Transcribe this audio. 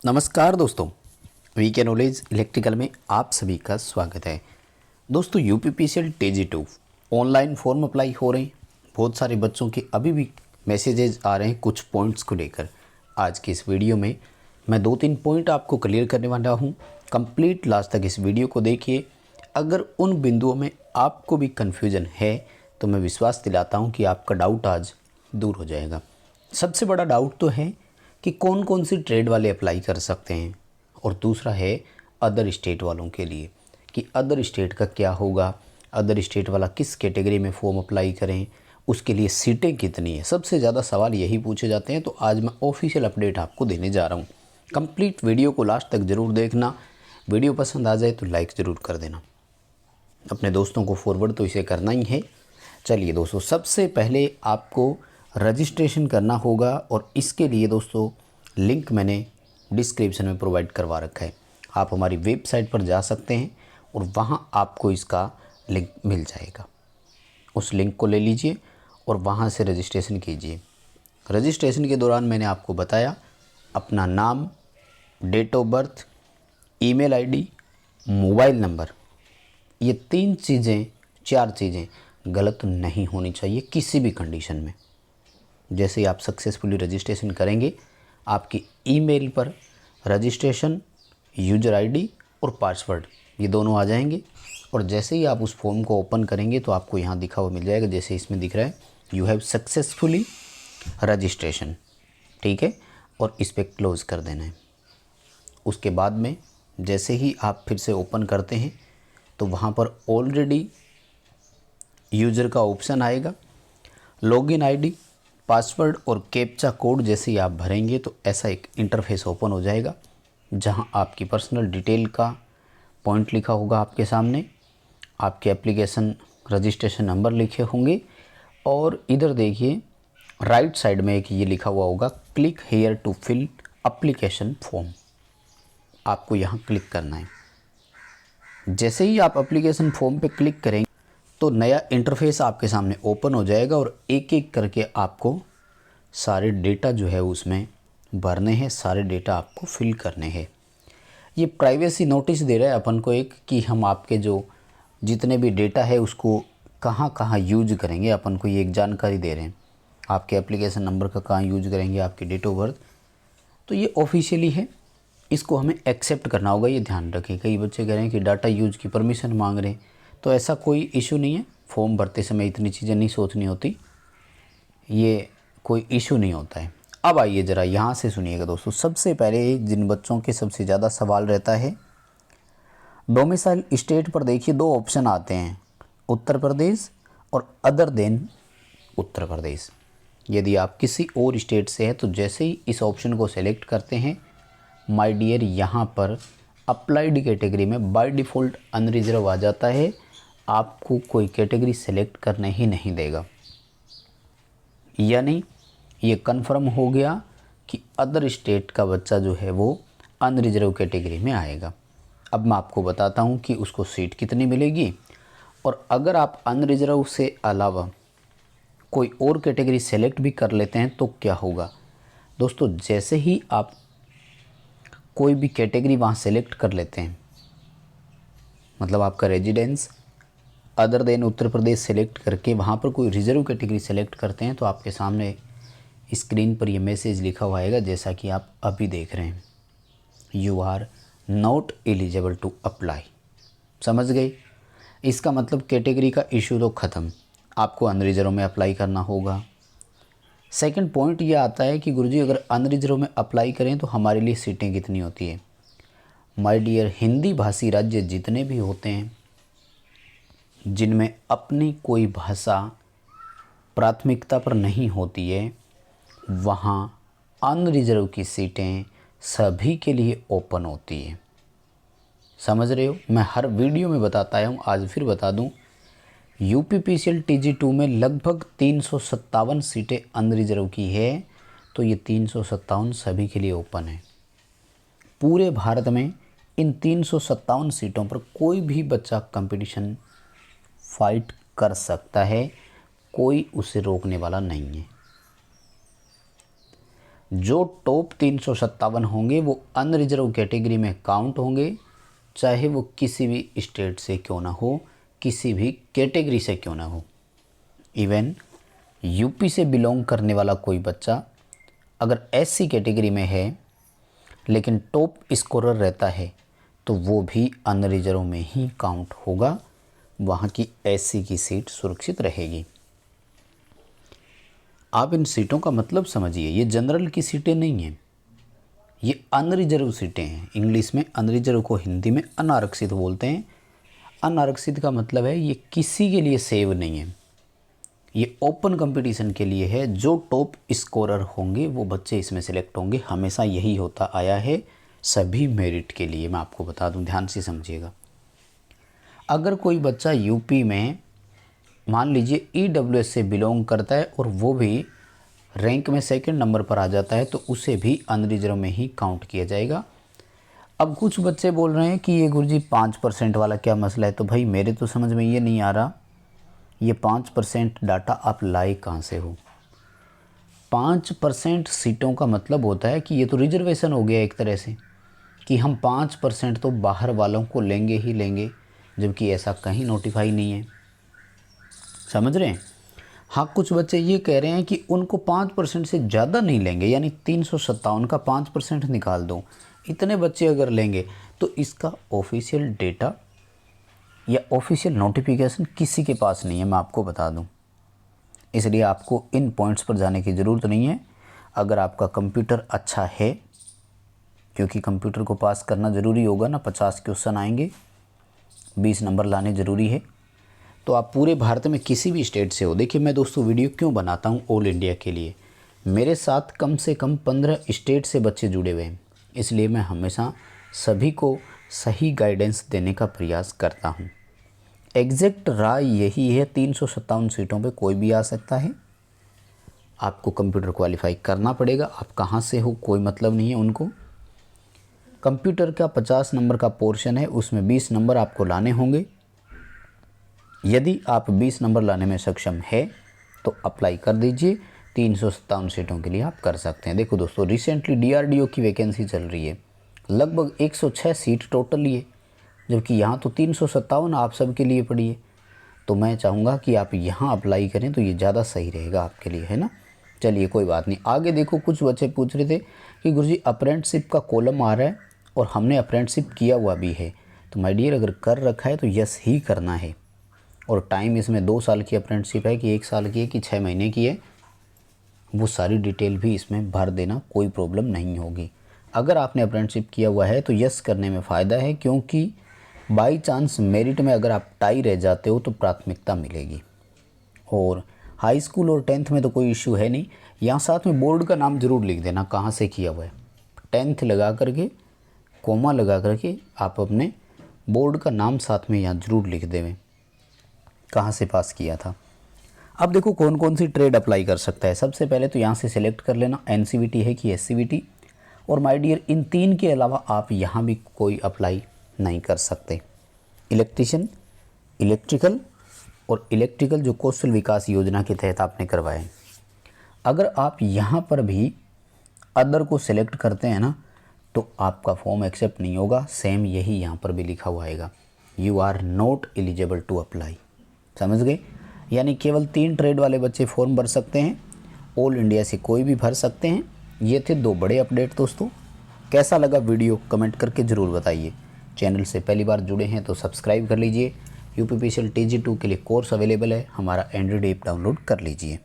नमस्कार दोस्तों, VK knowledge electrical में आप सभी का स्वागत है। दोस्तों, UPPCL TG2 online form apply हो रहे हैं। बहुत सारे बच्चों के अभी भी मैसेजेज आ रहे हैं कुछ पॉइंट्स को लेकर। आज की इस वीडियो में मैं 2-3 पॉइंट आपको क्लियर करने वाला हूं। कंप्लीट लास्ट तक इस वीडियो को देखिए। अगर उन बिंदुओं में आपको भी कन्फ्यूजन है तो मैं विश्वास दिलाता हूँ कि आपका डाउट आज दूर हो जाएगा। सबसे बड़ा डाउट तो है कि कौन कौन सी ट्रेड वाले अप्लाई कर सकते हैं, और दूसरा है अदर स्टेट वालों के लिए कि अदर स्टेट का क्या होगा, अदर स्टेट वाला किस कैटेगरी में फॉर्म अप्लाई करें, उसके लिए सीटें कितनी है। सबसे ज़्यादा सवाल यही पूछे जाते हैं। तो आज मैं ऑफिशियल अपडेट आपको देने जा रहा हूँ। कंप्लीट वीडियो को लास्ट तक ज़रूर देखना। वीडियो पसंद आ जाए तो लाइक ज़रूर कर देना। अपने दोस्तों को फॉरवर्ड तो इसे करना ही है। चलिए दोस्तों, सबसे पहले आपको रजिस्ट्रेशन करना होगा और इसके लिए दोस्तों लिंक मैंने डिस्क्रिप्शन में प्रोवाइड करवा रखा है। आप हमारी वेबसाइट पर जा सकते हैं और वहां आपको इसका लिंक मिल जाएगा। उस लिंक को ले लीजिए और वहां से रजिस्ट्रेशन कीजिए। रजिस्ट्रेशन के दौरान मैंने आपको बताया अपना नाम, date of birth, email ID, mobile number, ये 4 चीज़ें गलत नहीं होनी चाहिए किसी भी कंडीशन में। जैसे ही आप सक्सेसफुली रजिस्ट्रेशन करेंगे, आपकी ईमेल पर रजिस्ट्रेशन, यूज़र आईडी और पासवर्ड ये दोनों आ जाएंगे। और जैसे ही आप उस फॉर्म को ओपन करेंगे तो आपको यहाँ दिखा हुआ मिल जाएगा, जैसे इसमें दिख रहा है यू हैव सक्सेसफुली रजिस्ट्रेशन। ठीक है, और इस पर क्लोज़ कर देना है। उसके बाद में जैसे ही आप फिर से ओपन करते हैं तो वहाँ पर ऑलरेडी यूज़र का ऑप्शन आएगा। लॉगिन आईडी, पासवर्ड और कैप्चा कोड जैसे ही आप भरेंगे तो ऐसा एक इंटरफेस ओपन हो जाएगा, जहां आपकी पर्सनल डिटेल का पॉइंट लिखा होगा आपके सामने, आपके एप्लीकेशन रजिस्ट्रेशन नंबर लिखे होंगे, और इधर देखिए राइट साइड में एक ये लिखा हुआ होगा click here to fill application form. आपको यहाँ क्लिक करना है। जैसे ही आप एप्लीकेशन फॉर्म पे क्लिक करेंगे तो नया इंटरफेस आपके सामने ओपन हो जाएगा और एक एक करके आपको सारे डेटा जो है उसमें भरने हैं, सारे डेटा आपको फिल करने हैं। ये प्राइवेसी नोटिस दे रहा है अपन को एक, कि हम आपके जो जितने भी डेटा है उसको कहाँ कहाँ यूज करेंगे। अपन को ये एक जानकारी दे रहे हैं, आपके एप्लीकेशन नंबर का कहाँ यूज करेंगे, आपकी डेट ऑफ बर्थ। तो ये ऑफिशियली है, इसको हमें एक्सेप्ट करना होगा। ये ध्यान रखें, कई बच्चे कह रहे हैं कि डाटा यूज की परमिशन मांग रहे हैं, तो ऐसा कोई इशू नहीं है। फॉर्म भरते समय इतनी चीज़ें नहीं सोचनी होती, ये कोई इशू नहीं होता है। अब आइए ज़रा यहाँ से सुनिएगा दोस्तों। सबसे पहले जिन बच्चों के सबसे ज़्यादा सवाल रहता है, डोमिसाइल स्टेट पर देखिए 2 ऑप्शन आते हैं, उत्तर प्रदेश और अदर देन उत्तर प्रदेश। यदि आप किसी और स्टेट से हैं तो जैसे ही इस ऑप्शन को सेलेक्ट करते हैं, माय डियर, यहाँ पर अप्लाइड कैटेगरी में बाय डिफ़ॉल्ट अनरिजर्व आ जाता है। आपको कोई कैटेगरी सेलेक्ट करने ही नहीं देगा। यानी ये कन्फर्म हो गया कि अदर स्टेट का बच्चा जो है वो अनरिजर्व कैटेगरी में आएगा। अब मैं आपको बताता हूँ कि उसको सीट कितनी मिलेगी, और अगर आप अनरिजर्व से अलावा कोई और कैटेगरी सेलेक्ट भी कर लेते हैं तो क्या होगा। दोस्तों, जैसे ही आप कोई भी कैटेगरी वहाँ सेलेक्ट कर लेते हैं, मतलब आपका residence other than Uttar Pradesh select करके वहाँ पर कोई रिजर्व कैटेगरी सेलेक्ट करते हैं, तो आपके सामने स्क्रीन पर ये मैसेज लिखा हुआ आएगा जैसा कि आप अभी देख रहे हैं, you are not eligible to apply. समझ गए? इसका मतलब कैटेगरी का इशू तो ख़त्म, आपको अनरिजर्व में अप्लाई करना होगा। सेकंड पॉइंट ये आता है कि गुरुजी अगर अनरिजर्व में अप्लाई करें तो हमारे लिए सीटें कितनी होती है। माय डियर, हिंदी भाषी राज्य जितने भी होते हैं जिनमें अपनी कोई भाषा प्राथमिकता पर नहीं होती है, वहाँ अनरिजर्व की सीटें सभी के लिए ओपन होती है। समझ रहे हो? मैं हर वीडियो में बताता आया हूँ, आज फिर बता दूँ। यूपीपीसीएल TG2 में लगभग 357 सीटें अनरिजर्व की है, तो ये 357 सभी के लिए ओपन है। पूरे भारत में इन 357 सीटों पर कोई भी बच्चा कंपटीशन फाइट कर सकता है, कोई उसे रोकने वाला नहीं है। जो टॉप 357 होंगे वो अनरिजर्व कैटेगरी में काउंट होंगे, चाहे वो किसी भी स्टेट से क्यों ना हो, किसी भी कैटेगरी से क्यों ना हो। इवन यूपी से बिलोंग करने वाला कोई बच्चा अगर एससी कैटेगरी में है लेकिन टॉप स्कोरर रहता है तो वो भी अनरिजर्व में ही काउंट होगा, वहाँ की एससी की सीट सुरक्षित रहेगी। आप इन सीटों का मतलब समझिए, ये जनरल की सीटें नहीं हैं, ये अनरिजर्व सीटें हैं। इंग्लिश में अनरिजर्व को हिंदी में अनारक्षित बोलते हैं। अनारक्षित का मतलब है ये किसी के लिए सेव नहीं है, ये ओपन कंपटीशन के लिए है। जो टॉप स्कोरर होंगे वो बच्चे इसमें सेलेक्ट होंगे, हमेशा यही होता आया है सभी मेरिट के लिए। मैं आपको बता दूं, ध्यान से समझिएगा। अगर कोई बच्चा यूपी में मान लीजिए ईडब्ल्यूएस से बिलोंग करता है और वो भी रैंक में सेकंड नंबर पर आ जाता है तो उसे भी अनरिजर्व में ही काउंट किया जाएगा। अब कुछ बच्चे बोल रहे हैं कि ये गुरुजी 5% वाला क्या मसला है, तो भाई मेरे तो समझ में ये नहीं आ रहा, ये 5% डाटा आप लाए कहाँ से हो। 5% सीटों का मतलब होता है कि ये तो रिजर्वेशन हो गया एक तरह से, कि हम 5% तो बाहर वालों को लेंगे ही लेंगे, जबकि ऐसा कहीं नोटिफाई नहीं है। समझ रहे हैं? हाँ, कुछ बच्चे ये कह रहे हैं कि उनको 5% से ज़्यादा नहीं लेंगे, यानी 357 का 5% निकाल दो। इतने बच्चे अगर लेंगे तो इसका ऑफिशियल डेटा या ऑफिशियल नोटिफिकेशन किसी के पास नहीं है, मैं आपको बता दूं। इसलिए आपको इन पॉइंट्स पर जाने की ज़रूरत नहीं है। अगर आपका कंप्यूटर अच्छा है, क्योंकि कंप्यूटर को पास करना ज़रूरी होगा ना, 50 क्वेश्चन आएंगे, 20 नंबर लाने ज़रूरी है। तो आप पूरे भारत में किसी भी स्टेट से हो, देखिए मैं दोस्तों वीडियो क्यों बनाता हूँ ऑल इंडिया के लिए, मेरे साथ कम से कम 15 स्टेट से बच्चे जुड़े हुए हैं, इसलिए मैं हमेशा सभी को सही गाइडेंस देने का प्रयास करता हूँ। एग्जैक्ट राय यही है, 357 सीटों पे कोई भी आ सकता है। आपको कंप्यूटर क्वालिफाई करना पड़ेगा, आप कहाँ से हो कोई मतलब नहीं है उनको। कंप्यूटर का 50 नंबर का पोर्शन है, उसमें 20 नंबर आपको लाने होंगे। यदि आप 20 नंबर लाने में सक्षम है तो अप्लाई कर दीजिए, 357 सीटों के लिए आप कर सकते हैं। देखो दोस्तों, रिसेंटली डीआरडीओ की वैकेंसी चल रही है, लगभग 106 सीट टोटल है, जबकि यहाँ तो 357 आप सबके लिए पड़ी है। तो मैं चाहूँगा कि आप यहाँ अप्लाई करें तो ये ज़्यादा सही रहेगा आपके लिए, है ना। चलिए कोई बात नहीं, आगे देखो। कुछ बच्चे पूछ रहे थे कि गुरुजी अप्रेंटिसशिप का कॉलम आ रहा है और हमने अप्रेंटिसशिप किया हुआ भी है, तो माय डियर अगर कर रखा है तो यस ही करना है। और टाइम इसमें 2 साल की अप्रेंटिसशिप है कि 1 साल की है कि 6 महीने की है, वो सारी डिटेल भी इसमें भर देना, कोई प्रॉब्लम नहीं होगी। अगर आपने अप्रेंटिसशिप किया हुआ है तो यस करने में फ़ायदा है, क्योंकि बाई चांस मेरिट में अगर आप टाई रह जाते हो तो प्राथमिकता मिलेगी। और हाई स्कूल और 10th में तो कोई इशू है नहीं। यहाँ साथ में बोर्ड का नाम ज़रूर लिख देना कहाँ से किया हुआ है, 10th लगा करके कोमा लगा करके आप अपने बोर्ड का नाम साथ में यहाँ ज़रूर लिख देवें, कहाँ से पास किया था। अब देखो कौन कौन सी ट्रेड अप्लाई कर सकता है। सबसे पहले तो यहाँ से सिलेक्ट कर लेना एनसीवीटी है कि एससीवीटी। और माय डियर इन 3 के अलावा आप यहाँ भी कोई अप्लाई नहीं कर सकते। इलेक्ट्रीशियन, इलेक्ट्रिकल और इलेक्ट्रिकल जो कौशल विकास योजना के तहत आपने करवाए, अगर आप यहाँ पर भी अदर को सिलेक्ट करते हैं ना तो आपका फॉर्म एक्सेप्ट नहीं होगा। सेम यही यहाँ पर भी लिखा हुआ आएगा, you are not eligible to apply. समझ गए? यानी केवल 3 ट्रेड वाले बच्चे फॉर्म भर सकते हैं, ऑल इंडिया से कोई भी भर सकते हैं। ये थे 2 बड़े अपडेट दोस्तों। कैसा लगा वीडियो कमेंट करके ज़रूर बताइए। चैनल से पहली बार जुड़े हैं तो सब्सक्राइब कर लीजिए। यूपीपीसीएल TG2 के लिए कोर्स अवेलेबल है, हमारा एंड्रॉइड ऐप डाउनलोड कर लीजिए।